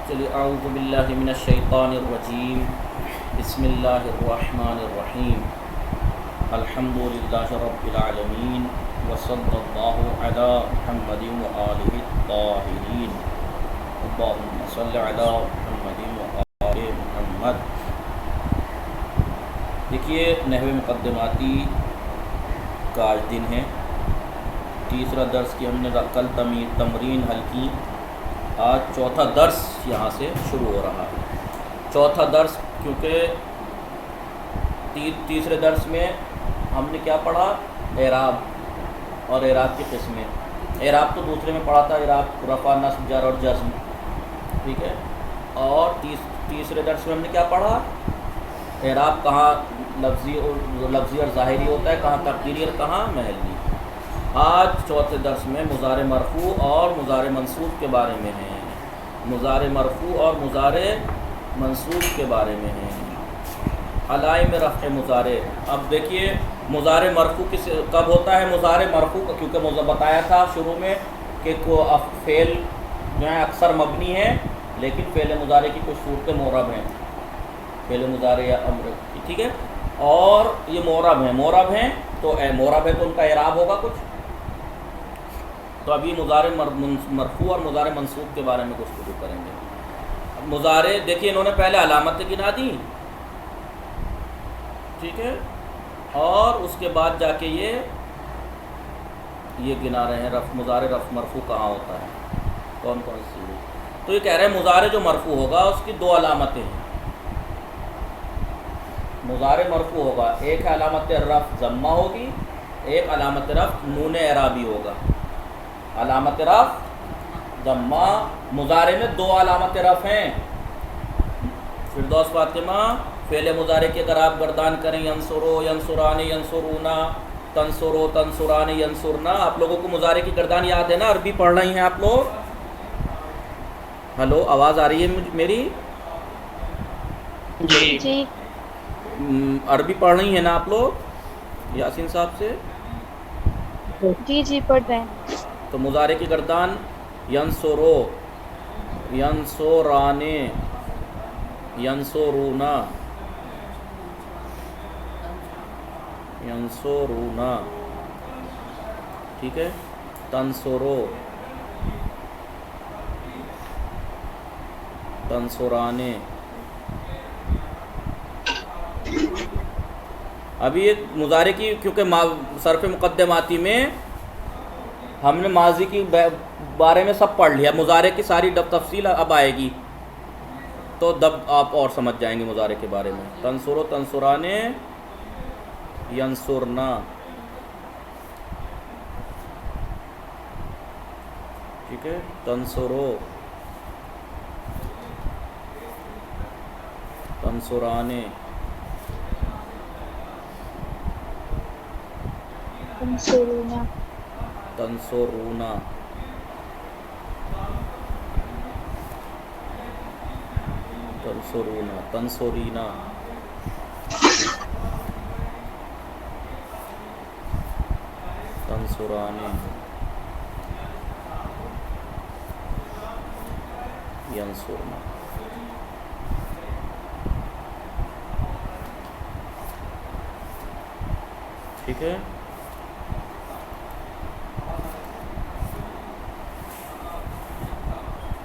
چلیے اعوذ باللہ من الشیطان الرجیم بسم اللہ الرحمن الرحیم الحمد للہ رب العالمین وصلی اللہ علی محمد وآلہ الطاہرین اللہم صلی علی محمد وآل محمد۔ دیکھیے نحو مقدماتی کا آج دن ہے، تیسرا درس کی ہم نے کل تمرین حل کی، آج چوتھا درس یہاں سے شروع ہو رہا ہے۔ چوتھا درس کیونکہ تیسرے درس میں ہم نے کیا پڑھا؟ اعراب اور اعراب کی قسمیں۔ اعراب تو دوسرے میں پڑھا تھا، اعراب رفع، نصب، جر اور جزم، ٹھیک ہے۔ اور تیسرے درس میں ہم نے کیا پڑھا؟ اعراب کہاں لفظی اور ظاہری ہوتا ہے، کہاں تقدیری اور کہاں محلی۔ آج چوتھے درس میں مضارع مرفوع اور مضارع منصوب کے بارے میں ہے، مضارع مرفوع اور مضارع منصوب کے بارے میں ہے، علائم رفع مضارع۔ اب دیکھیے مضارع مرفوع کب ہوتا ہے؟ مضارع مرفوع کیونکہ بتایا تھا شروع میں کہ فعل جو ہے اکثر مبنی ہے، لیکن فعل مضارع کی کچھ صورتیں معرب ہیں، فعل مضارع یا امر کی، ٹھیک ہے، اور یہ معرب ہیں تو معرب ہے تو ان کا اعراب ہوگا کچھ۔ تو ابھی مضارع مرفوع اور مضارع منصوب کے بارے میں گفتگو کریں گے۔ مضارع دیکھیے انہوں نے پہلے علامتیں گنا دی، ٹھیک ہے، اور اس کے بعد جا کے یہ گنا رہے ہیں مضارع مرفوع کہاں ہوتا ہے، کون کون سی۔ تو یہ کہہ رہے ہیں مضارع جو مرفوع ہوگا اس کی دو علامتیں ہیں۔ مضارع مرفوع ہوگا، ایک علامت رفع ضمہ ہوگی، ایک علامت رفع نون اعرابی ہوگا۔ علامت رفع ضمہ، مضارع میں دو علامت رفع ہیں۔ فردوس فاطمہ فعل مضارع کی اگر آپ گردان کریں، ینصرو، ینصران، ینصرونا، تنصرو، تنصران، ینصرنا، آپ لوگوں کو مضارع کی گردان یاد ہے نا؟ عربی پڑھ رہی ہیں آپ لوگ؟ ہلو، آواز آ رہی ہے میری؟ جی عربی پڑھ رہی ہیں نا آپ لوگ یاسین صاحب سے؟ جی پڑھ رہے ہیں۔ تو مضارع کی گردان ینصرو، ینصرانے، ینصرونا، ینصرونا، ٹھیک ہے، تنصرو، تنصرانے۔ ابھی ایک مضارع کی کیونکہ صرف مقدماتی میں ہم نے ماضی کی بارے میں سب پڑھ لیا، مضارع کی ساری تفصیل اب آئے گی تو آپ اور سمجھ جائیں گے مضارع کے بارے میں۔ تنصرو، تنصرانے، ینصرنا، ٹھیک ہے، تنصرو، تنصرانے، تنصرونا، تنصرونا، تنصرونا، تنصرینا، تنصرانے، ینصرنا۔ ٹھیک ہے،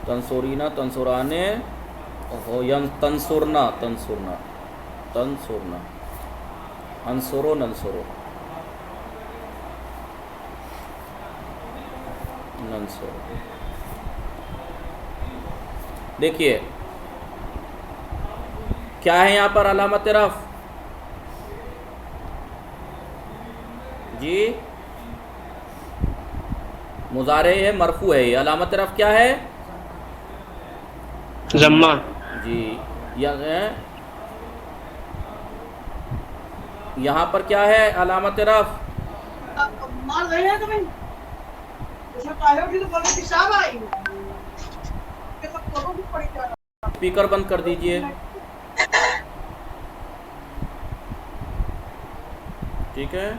تنصرینا، تنصرانے، تنصرنا، تنصرنا، تنصرنا، انصرو، ننصرو، ننصرو۔ دیکھیے کیا ہے یہاں پر علامت رفع؟ جی مضارع ہے، مرفوع ہے، یہ علامت رفع کیا ہے؟ ضمہ۔ جی یہاں پر کیا ہے علامت رفع؟ اسپیکر بند کر دیجئے، ٹھیک ہے۔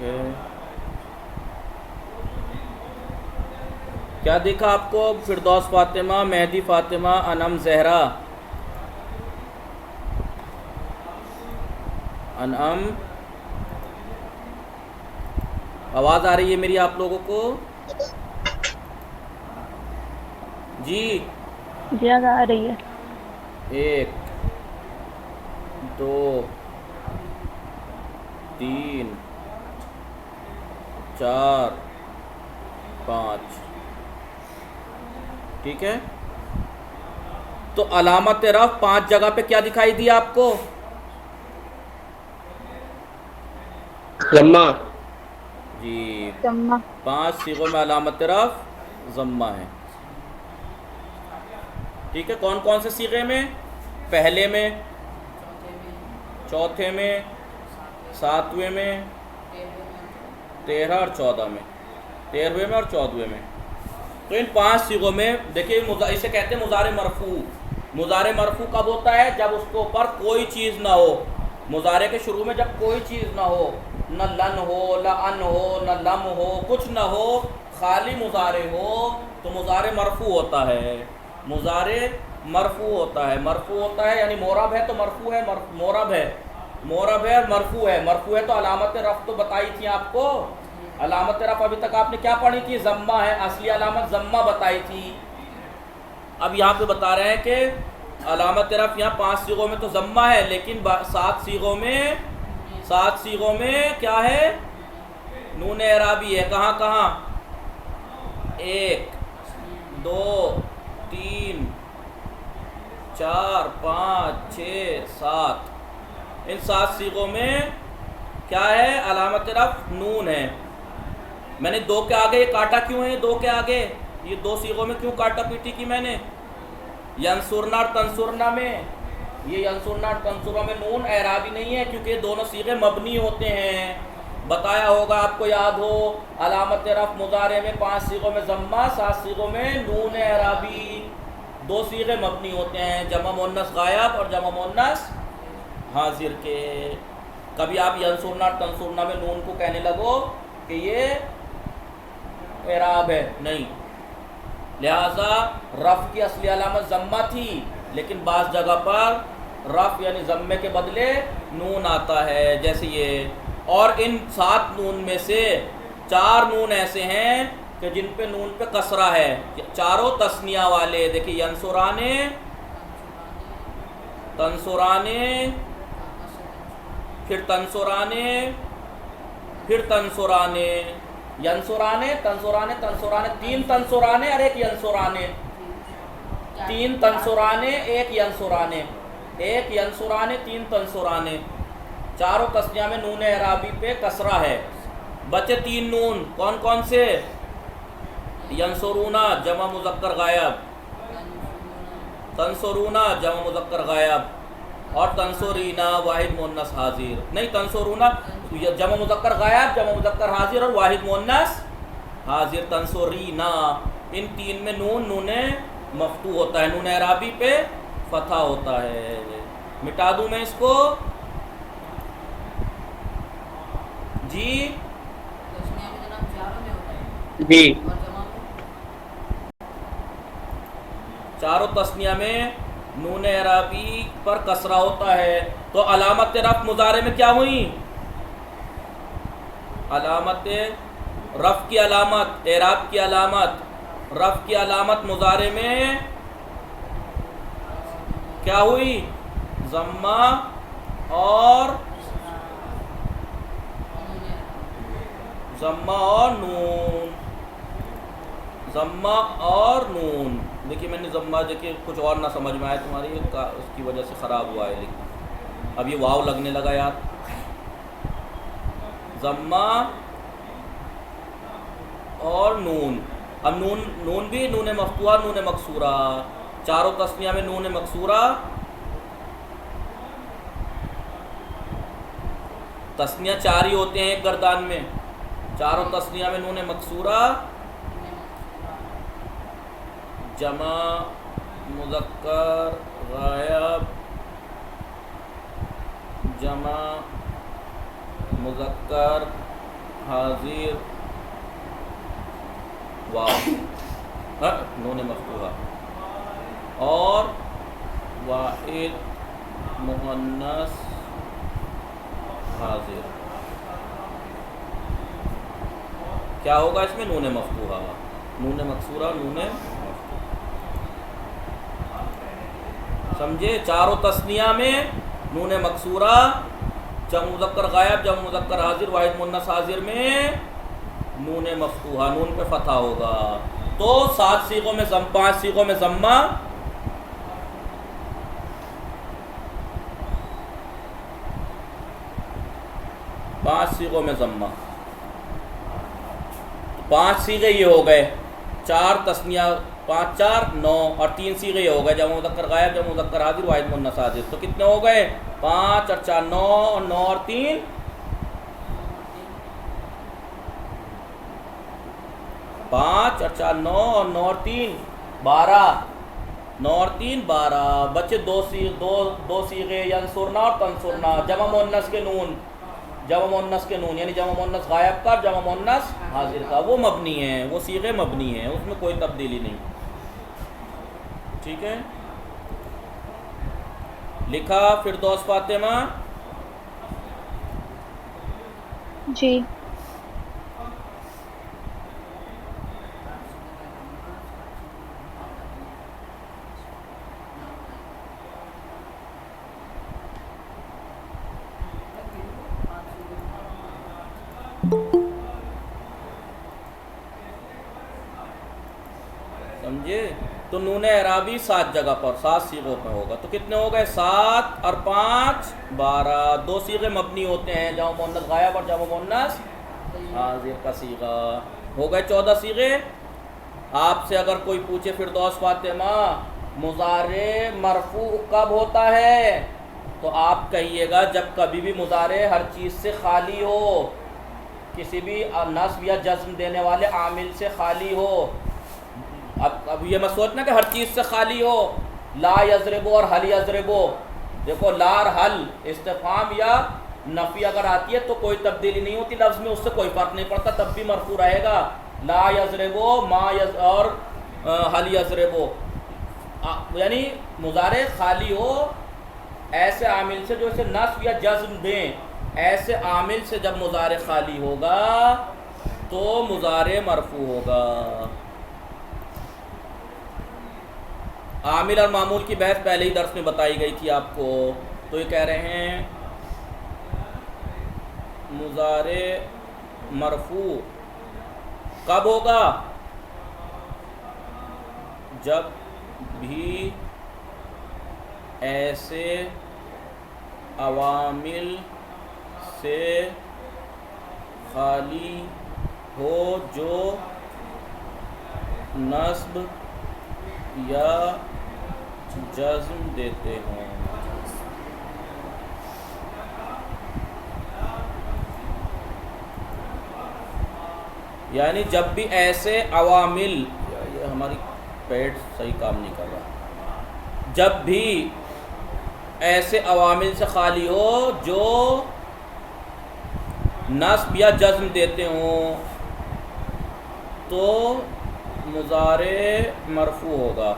ہے. کیا دیکھا آپ کو؟ فردوس فاطمہ، مہدی فاطمہ، انعم زہرا. انعم آواز آ رہی ہے میری آپ لوگوں کو؟ جی. جی آ رہی ہے. 1 2 3 4 5. ٹھیک ہے. تو علامت رفع 5 جگہ پہ کیا دکھائی دی آپ کو؟ ضمہ. جی، ضمہ. 5 صیغوں میں علامت رفع ضمہ ہے. ٹھیک ہے. کون کون سے صیغے میں؟ پہلے میں، چوتھے میں، 7ویں میں، 13 اور 14 میں. 13ویں میں اور 14ویں میں. تو ان 5 صیغوں میں دیکھیے اسے کہتے ہیں مضارع مرفوع. مضارع مرفوع کب ہوتا ہے؟ جب اس کے اوپر کوئی چیز نہ ہو. مضارع کے شروع میں جب کوئی چیز نہ ہو، نہ لن ہو، نہ ان ہو، نہ لم ہو، کچھ نہ ہو، خالی مضارع ہو، تو مضارع مرفوع ہوتا ہے. مضارع مرفوع ہوتا ہے. مرفوع ہوتا ہے یعنی معرب ہے تو مرفوع ہے. معرب ہے، معرب ہے اور مرفوع ہے. مرفوع ہے تو علامت رفع تو بتائی تھی آپ کو. علامت رفع ابھی تک آپ نے کیا پڑھی تھی؟ ضمہ ہے. اصلی علامت ضمہ بتائی تھی. اب یہاں پہ بتا رہے ہیں کہ علامت رفع یہاں 5 صیغوں میں تو ضمہ ہے، لیکن 7 صیغوں میں کیا ہے؟ نون اعرابی ہے. کہاں کہاں؟ 1 2 3 4 5 6 7. ان 7 صیغوں میں کیا ہے؟ علامت رفع نون ہے. میں نے 2 کے آگے یہ کاٹا کیوں ہے؟ 2 کے آگے یہ 2 صیغوں میں کیوں کاٹا پیٹی کی میں نے؟ ینصرنا اور تنصرنا میں، یہ ینصرنا اور تنصرنا میں نون اعرابی نہیں ہے کیونکہ یہ دونوں صیغے مبنی ہوتے ہیں. بتایا ہوگا آپ کو، یاد ہو. علامت رفع مضارع میں 5 صیغوں میں ضمہ، 7 صیغوں میں نون اعرابی. 2 صیغے مبنی ہوتے ہیں، جمع مؤنث غائب اور جمع مؤنث حاضر کے. کبھی آپ ینصرنا اور تنصرنا میں نون کو کہنے لگو کہ یہ اعراب ہے، نہیں. لہذا رفع کی اصلی علامت ضمہ تھی، لیکن بعض جگہ پر رفع یعنی ضمے کے بدلے نون آتا ہے، جیسے یہ. اور ان 7 نون میں سے 4 نون ایسے ہیں کہ جن پہ نون پہ کسرہ ہے. چاروں تثنیہ والے. دیکھیے ینصرانے، تنصرانے، پھر تنصرانے، پھر تنصرانے. ینصرانے، تنصرانے، تنصرانے، 3 تنصرانے اور 1 ینصرانے. 3 تنصرانے، 1 ینصرانے. 1 ینصرانے، 3 تنصرانے. چاروں تثنیہ میں نون اعرابی پہ کسرہ ہے. بچے 3 نون کون کون سے؟ ینصرونا جمع مذکر غائب، تنصرونا جمع مذکر غائب، اور تنصرینا واحد مؤنث حاضر. نہیں، تنصرونا جمع مذکر غائب، جمع مذکر حاضر اور واحد مؤنث حاضر. تنصرینا، ان 3 میں نون مفتوح ہوتا ہے، نون اعرابی پہ فتح ہوتا ہے. مٹا دوں میں اس کو؟ جی جی. چاروں تثنیہ میں نون اعرابی پر کسرہ ہوتا ہے. تو علامت رفع مضارع میں کیا ہوئی؟ علامت رفع کی علامت، اعراب کی علامت، رفع کی علامت مضارع میں کیا ہوئی؟ ضمہ اور نون. ضمہ اور نون. دیکھیے میں نے ضمہ دیکھیے کچھ اور نہ سمجھ میں آئے تمہاری، اس کی وجہ سے خراب ہوا ہے. لیکن اب یہ واو لگنے لگا یار. ضمہ اور نون. اب نون بھی نون مفتوحہ، نون مکسورہ. چاروں تثنیہ میں نون مکسورہ. تثنیہ 4 ہی ہوتے ہیں ایک گردان میں. چاروں تثنیہ میں نون مکسورہ، جمع مذکر غائب، جمع مذکر حاضر واو نون مفتوحہ اور واحد مؤنث حاضر، کیا ہوگا اس میں؟ نون مفتوحہ، نون مکسورہ، نون مفتوحہ. سمجھے؟ چاروں تثنیہ میں نون مکسورہ، جمع مذکر غائب، جمع مذکر حاضر، واحد مؤنث حاضر میں نون مفتوحہ، نون پہ فتح ہوگا. تو 7 صیغوں میں 5 صیغوں میں ضمہ، 5 صیغوں میں ضمہ. 5 صیغے یہ ہو گئے، 4 تثنیہ، 5 4 9 اور 3 صیغے یہ ہو گئے، جمع مذکر غائب، جمع مذکر حاضر، واحد مؤنث حاضر. تو کتنے ہو گئے؟ 5 اور 4 9 اور 9 اور 3 5 اور 4 9 اور 9 اور 3 12، 9 اور 3 12. بچے دو صیغے، ینصرنا اور تنصرنا، جمع مؤنث کے نون، جمع مؤنث کے نون یعنی جمع مؤنث غائب کا، جمع مؤنث حاضر کا، وہ مبنی ہیں، وہ صیغے مبنی ہیں، اس میں کوئی تبدیلی نہیں. ٹھیک ہے؟ لکھا فردوس فاطمہ؟ جی. سمجھے؟ تو نون اعرابی 7 جگہ پر 7 صیغوں پہ ہوگا. تو کتنے ہو گئے؟ 7 اور 5 12. 2 صیغے مبنی ہوتے ہیں، جمع مؤنث غائب اور جمع مؤنث حاضر کا صیغہ. ہو گئے 14 صیغے. آپ سے اگر کوئی پوچھے فردوس فاطمہ مضارع مرفوع کب ہوتا ہے، تو آپ کہیے گا جب کبھی بھی مضارع ہر چیز سے خالی ہو، کسی بھی نصب یا جزم دینے والے عامل سے خالی ہو. اب یہ مت سوچنا کہ ہر چیز سے خالی ہو. لا یضربو اور حل یضربو، دیکھو لا اور حل استفہام یا نفی اگر آتی ہے تو کوئی تبدیلی نہیں ہوتی لفظ میں، اس سے کوئی فرق نہیں پڑتا، تب بھی مرفوع رہے گا. لا یضربو اور حل یضربو، یعنی مضارع خالی ہو ایسے عامل سے جو اسے نصب یا جزم دیں، ایسے عامل سے جب مضارع خالی ہوگا تو مضارع مرفوع ہوگا. عامل اور معمول کی بحث پہلے ہی درس میں بتائی گئی تھی آپ کو. تو یہ کہہ رہے ہیں مضارع مرفوع کب ہوگا؟ جب بھی ایسے عوامل سے خالی ہو جو نصب یا جزم دیتے ہوں. یعنی جب بھی ایسے عوامل، یہ ہماری پیٹ صحیح کام نہیں کر رہا، جب بھی ایسے عوامل سے خالی ہو جو نصب یا جزم دیتے ہوں تو مضارع مرفوع ہوگا.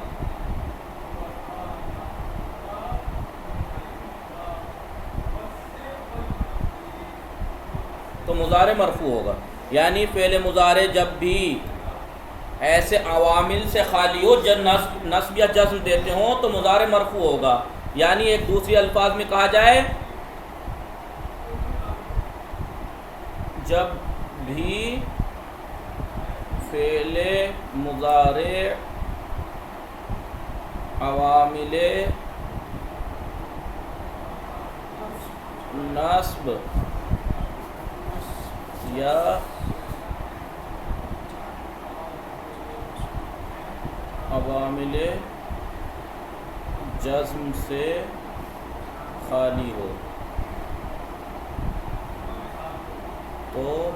تو مضارع مرفوع ہوگا یعنی فعل مضارع جب بھی ایسے عوامل سے خالی ہو جو نصب یا جزم دیتے ہوں تو مضارع مرفوع ہوگا. یعنی ایک دوسری الفاظ میں کہا جائے جب بھی فعل مضارع عوامل نصب یا عوامل جزم سے خالی ہو تو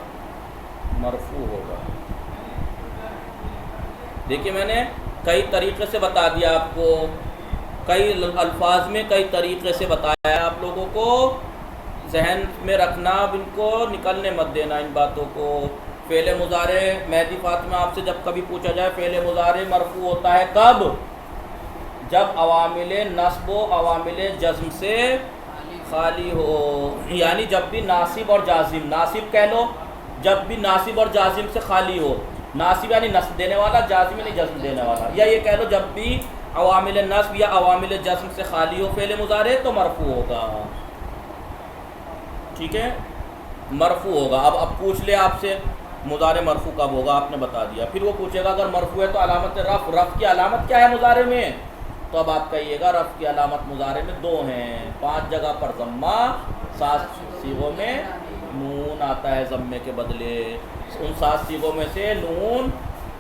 مرفوع ہوگا. دیکھیے میں نے کئی طریقے سے بتا دیا آپ کو، کئی الفاظ میں کئی طریقے سے بتایا آپ لوگوں کو. ذہن میں رکھنا، اب ان کو نکلنے مت دینا ان باتوں کو. فعل مضارع مہدی فاطمہ آپ سے جب کبھی پوچھا جائے فعل مضارع مرفوع ہوتا ہے کب؟ جب عوامل نصب و عوامل جزم سے خالی ہو، یعنی جب بھی ناصب اور جازم، ناصب کہہ لو جب بھی ناصب اور جازم سے خالی ہو. ناصب یعنی نصب دینے والا، جازم یعنی جزم دینے والا، یا یہ کہہ لو جب بھی عوامل نصب یا عوامل جزم سے خالی ہو فعل مضارع تو مرفوع ہوگا. ٹھیک ہے، مرفوع ہوگا. اب پوچھ لے آپ سے مضارع مرفوع کب ہوگا، آپ نے بتا دیا. پھر وہ پوچھے گا اگر مرفوع ہے تو علامت رفع، رفع کی علامت کیا ہے مضارع میں؟ تو اب آپ کہیے گا رفع کی علامت مضارع میں 2 ہیں، 5 جگہ پر ضمہ، 7 صیغوں میں نون آتا ہے ضمے کے بدلے. ان 7 صیغوں میں سے نون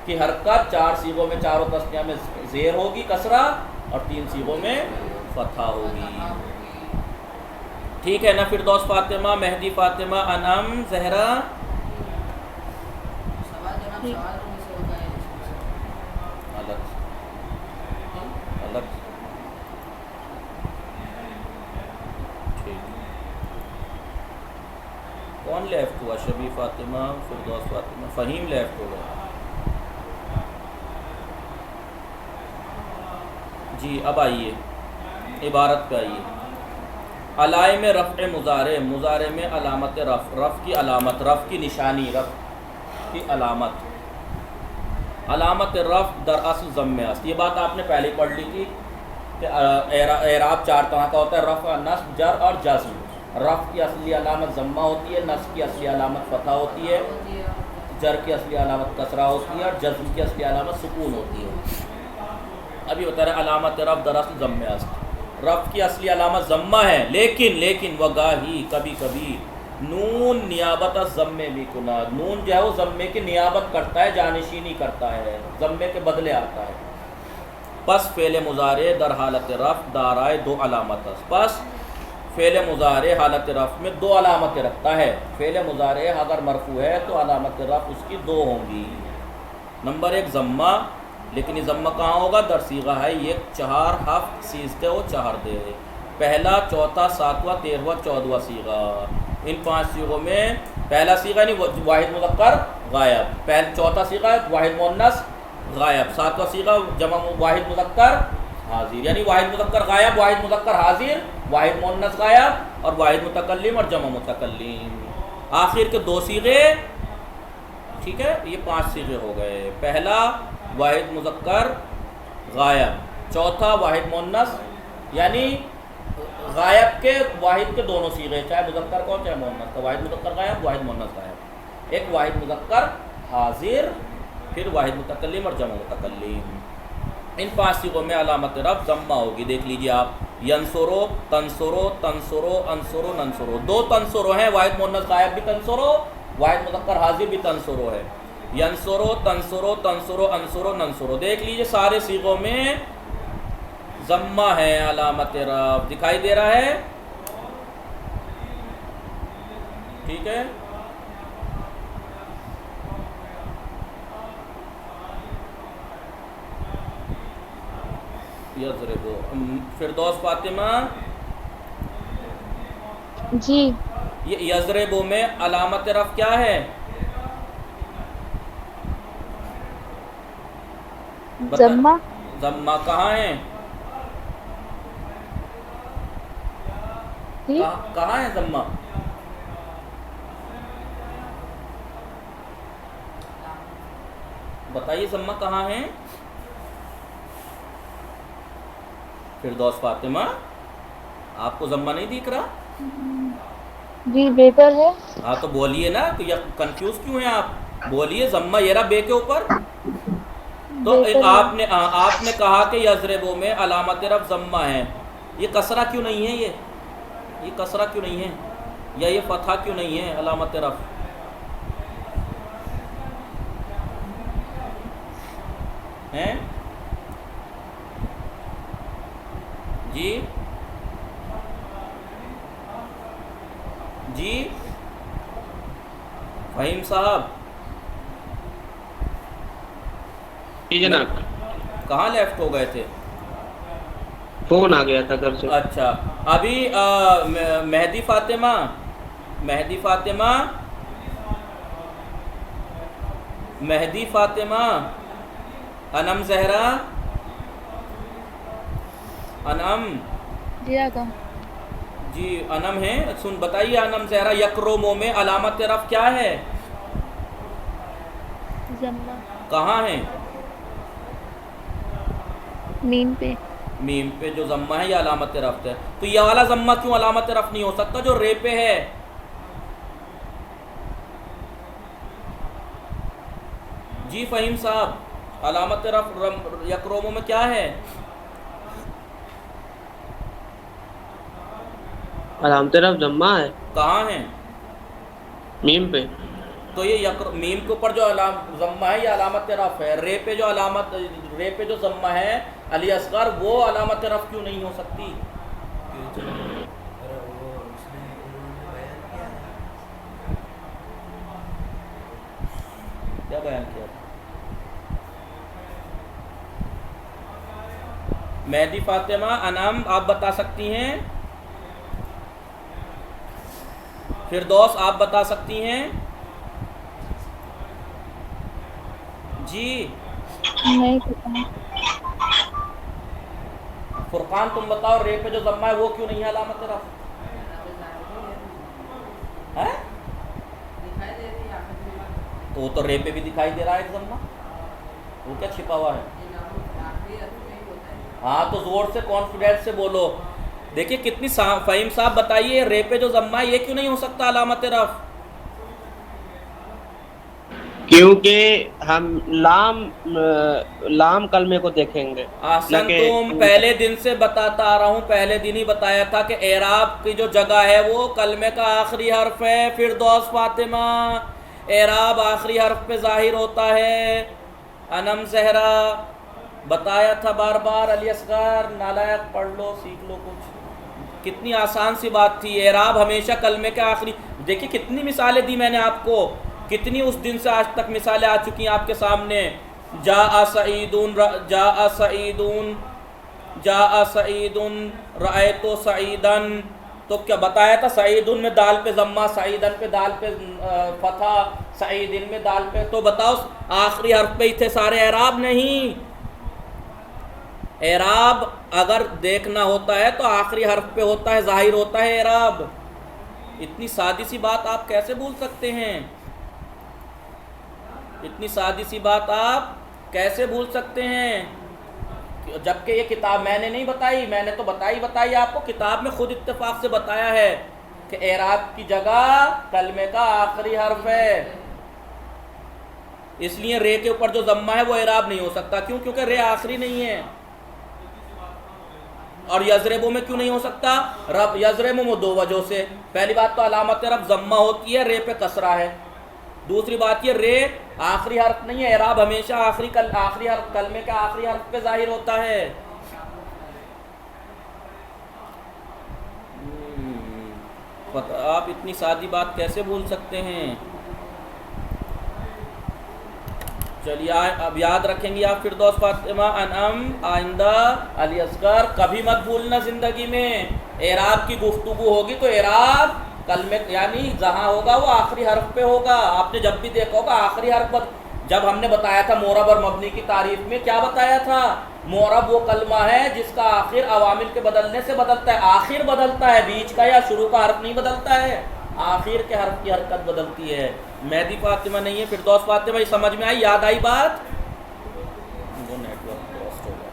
کی حرکت 4 صیغوں میں چاروں تسنیہ میں زیر ہوگی کسرہ، اور 3 صیغوں میں فتحہ ہوگی. ٹھیک ہے نا؟ فردوس فاطمہ، مہدی فاطمہ، انعم، زہرا. الگ الگ ٹھیک. کون لیفٹ ہوا؟ شبی فاطمہ، فردوس فاطمہ، فہیم لیفٹ ہو گیا. جی اب آئیے عبارت پہ آئیے. علائم رفع مضارع، مضارع میں علامت رفع، رفع کی علامت، رفع کی نشانی، رفع کی علامت. علامت رفع در اصل ضم است. یہ بات آپ نے پہلے ہی پڑھ لی تھی کہ اعراب 4 طرح کا ہوتا ہے، رفع، نصب، جر اور جزم. رفع کی اصلی علامت ضمہ ہوتی ہے، نصب کی اصلی علامت فتح ہوتی ہے، جر کی اصلی علامت کسرہ ہوتی ہے، اور جزم کی اصلی علامت سکون ہوتی ہے. ابھی بتا رہے علامت رفع در اصل ضم است. رفع کی اصلی علامت ضمہ ہے، لیکن وگاہی کبھی کبھی نون نیابت از ضمے بھی کناد، نون جو ہے وہ ضمے کی نیابت کرتا ہے، جانشینی کرتا ہے، ضمے کے بدلے آتا ہے. پس فعل مضارع در حالت رفع دارائے 2 علامت است. پس فعل مضارع حالت رفع میں 2 علامتیں رکھتا ہے. فعل مضارع اگر مرفوع ہے تو علامت رفع اس کی 2 ہوں گی. نمبر 1 ضمہ، لیکن یہ ضمہ کہاں ہوگا؟ در صیغہ ہے 1 4 7 سیزتے و 4 دے، پہلا، چوتھا، 7واں، 13واں، 14واں صیغہ. ان 5 صیغوں میں پہلا صیغہ یعنی واحد مذکر غائب، چوتھا صیغہ واحد مؤنث غائب، 7واں صیغہ جمع واحد مذکر حاضر، یعنی واحد مذکر غائب، واحد مذکر حاضر، واحد مؤنث غائب، اور واحد متکلم اور جمع متکلم. آخر کے 2 صیغے. ٹھیک ہے، یہ 5 صیغے ہو گئے. پہلا واحد مذکر غائب، چوتھا واحد مؤنث، یعنی غائب کے واحد کے دونوں صیغے، چاہے مذکر کا ہو چاہے مؤنث کا، واحد مذکر غائب، واحد مؤنث غائب. ایک واحد مذکر حاضر، پھر واحد متکلم اور جمع متکلم. ان 5 صیغوں میں علامت رفع ضمہ ہوگی. دیکھ لیجیے آپ، ینصرو، تنصرو، تنصرو، انصرو، ننصرو. 2 تنصرو ہیں، واحد مؤنث غائب بھی تنصرو، واحد مذکر حاضر بھی تنصرو ہے. ینصرو، تنصرو، تنصرو، انصرو، ننصرو. دیکھ لیجیے سارے صیغوں میں ضمہ ہے. علامت رفع دکھائی دے رہا ہے؟ ٹھیک ہے. یضربو. فردوس فاطمہ، جی یہ یضربو میں علامت رفع کیا ہے؟ ضمہ. ضمہ کہاں ہیں؟ جی کہاں ہے ضمہ؟ بتائیے ضمہ کہاں ہے؟ فردوس فاطمہ، آپ کو ضمہ نہیں دکھ رہا؟ جی بے پر ہے. ہاں تو بولیے نا، تو یہ کنفیوز کیوں ہیں آپ؟ بولیے ضمہ یہ رہا بے کے اوپر. تو بے پر ہے. آپ نے کہا کہ یضربو میں علامت رفع ضمہ ہے، یہ کسرہ کیوں نہیں ہے؟ یہ کسرہ کیوں نہیں ہے؟ یا یہ فتحہ کیوں نہیں ہے علامت رفع؟ ہیں جی جی فہیم صاحب، جی جناب. کہاں لیفٹ ہو گئے تھے؟ فون آ گیا تھا گھر سے. اچھا، ابھی مہدی فاطمہ مہدی فاطمہ، مہدی فاطمہ، انم زہرا، انم، جی آقا، جی انم ہے، سن بتائیے انم زہرا یکرومو میں علامت رفع کیا ہے؟ ضمہ، کہاں ہے؟ میم پہ، میم پہ جو ضمہ ہے یہ علامت رفع ہے، تو یہ والا ضمہ کیوں علامت رفع نہیں ہو سکتا جو رے پہ ہے؟ جی فہیم صاحب، علامت رفع یکرومو میں کیا ہے؟ علامت رفع ضمہ ہے کہاں ہے؟ میم پہ. تو یہ میم کے اوپر جو ضمہ ہے یہ علامت رفع ہے، رے پہ جو ضمہ ہے علی اصغر وہ علامت رفع کیوں نہیں ہو سکتی؟ کیا بیان کیا تھا؟ مہدی فاطمہ، انعام آپ بتا سکتی ہیں؟ فردوس آپ بتا سکتی ہیں؟ جی نہیں پتا، فرقان تم بتاؤ، رے پہ جو ضمہ ہے وہ کیوں نہیں ہے علامت رفع؟ ہے؟ تو وہ تو رے پہ بھی دکھائی دے رہا ہے ایک ضمہ، وہ کیا چھپا ہوا ہے؟ ہاں تو زور سے کانفیڈنس سے بولو. دیکھیے کتنی فہیم صاحب بتائیے، رے پہ جو ضمہ ہے یہ کیوں نہیں ہو سکتا علامت رفع؟ کیونکہ ہم لام کلمے کو دیکھیں گے نہ احسن، کہ تم پہلے دن سے بتاتا آ رہا ہوں، پہلے دن ہی بتایا تھا کہ اعراب کی جو جگہ ہے وہ کلمے کا آخری حرف ہے. فردوس فاطمہ، اعراب آخری حرف پہ ظاہر ہوتا ہے. انم زہرا بتایا تھا بار بار. علی اصغر نالائق، پڑھ لو سیکھ لو کچھ. کتنی آسان سی بات تھی، اعراب ہمیشہ کلمے کے آخری. دیکھیے کتنی مثالیں دی میں نے آپ کو، کتنی اس دن سے آج تک مثالیں آ چکی ہیں آپ کے سامنے. جاء سعیدون، جاء سعیدون، جاء سعیدون، رأیت سعیدن. تو کیا بتایا تھا؟ سعیدن میں دال پہ ضمہ، سعیدن پہ دال پہ فتح، سعیدن میں دال پہ. تو بتاؤ آخری حرف پہ ہی تھے سارے اعراب؟ نہیں، اعراب اگر دیکھنا ہوتا ہے تو آخری حرف پہ ہوتا ہے، ظاہر ہوتا ہے اعراب. اتنی سادی سی بات آپ کیسے بھول سکتے ہیں؟ اتنی سادی سی بات آپ کیسے بھول سکتے ہیں؟ جبکہ یہ کتاب میں نے نہیں بتائی، میں نے تو بتائی آپ کو، کتاب میں خود اتفاق سے بتایا ہے کہ اعراب کی جگہ کلمے کا آخری حرف ہے. اس لیے رے کے اوپر جو ضمہ ہے وہ اعراب نہیں ہو سکتا. کیوں؟ کیونکہ رے آخری نہیں ہے. اور یضربو میں کیوں نہیں ہو سکتا؟ رب یضربو میں دو وجہوں سے. پہلی بات تو علامت رب ضمہ ہوتی ہے، رے پہ کسرہ ہے. دوسری بات یہ رے آخری حرف نہیں ہے، اعراب ہمیشہ آخری حرف کلمے کا آخری حرف پہ ظاہر ہوتا ہے. آپ اتنی سادی بات کیسے بھول سکتے ہیں؟ چلیے اب یاد رکھیں گی آپ فردوس فاطمہ، انعم، آئندہ علی اصغر کبھی مت بھولنا زندگی میں. اعراب کی گفتگو ہوگی تو اعراب کلمے یعنی جہاں ہوگا وہ آخری حرف پہ ہوگا. آپ نے جب بھی دیکھا ہوگا آخری حرف پر. جب ہم نے بتایا تھا معرب اور مبنی کی تعریف میں، کیا بتایا تھا؟ معرب وہ کلمہ ہے جس کا آخر عوامل کے بدلنے سے بدلتا ہے. آخر بدلتا ہے، بیچ کا یا شروع کا حرف نہیں بدلتا ہے، آخر کے حرف کی حرکت بدلتی ہے. مہدی فاطمہ نہیں ہے، فردوس فاطمہ. یہ سمجھ میں آئی؟ یاد آئی بات؟ وہ نیٹ ورک لاسٹ ہو گیا.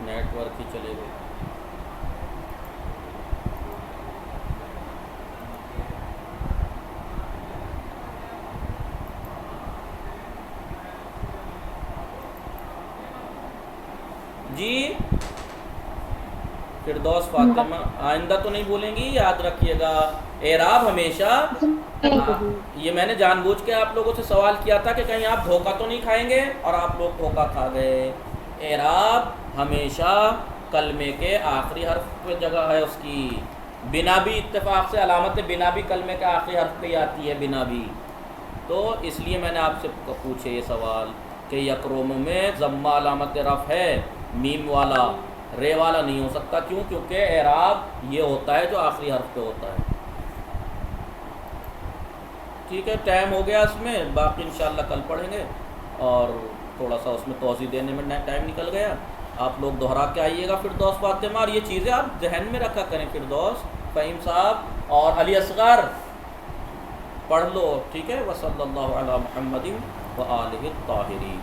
نیٹ ورک ہی چلے گئے. جی فردوس فاطمہ آئندہ تو نہیں بولیں گی، یاد رکھیے گا اعراب ہمیشہ. یہ میں نے جان بوجھ کے آپ لوگوں سے سوال کیا تھا کہ کہیں آپ دھوکہ تو نہیں کھائیں گے، اور آپ لوگ دھوکہ کھا گئے. اعراب ہمیشہ کلمے کے آخری حرف پہ جگہ ہے اس کی. بنا بھی اتفاق سے علامت بنا بھی کلمے کے آخری حرف پہ ہی آتی ہے بنا بھی. تو اس لیے میں نے آپ سے پوچھے یہ سوال کہ یکرم میں ضمہ علامت رفع ہے، میم والا، رے والا نہیں ہو سکتا. کیوں؟ کیونکہ اعراب یہ ہوتا ہے جو آخری حرف پہ ہوتا ہے. ٹھیک ہے، ٹائم ہو گیا اس میں، باقی انشاءاللہ کل پڑھیں گے. اور تھوڑا سا اس میں توضیح دینے میں ٹائم نکل گیا. آپ لوگ دہرا کے آئیے گا فردوس فاطمہ، اور یہ چیزیں آپ ذہن میں رکھا کریں. فردوس، فہیم صاحب اور علی اصغر پڑھ لو. ٹھیک ہے، وصلی اللہ علی محمد و آلہ الطاہرین.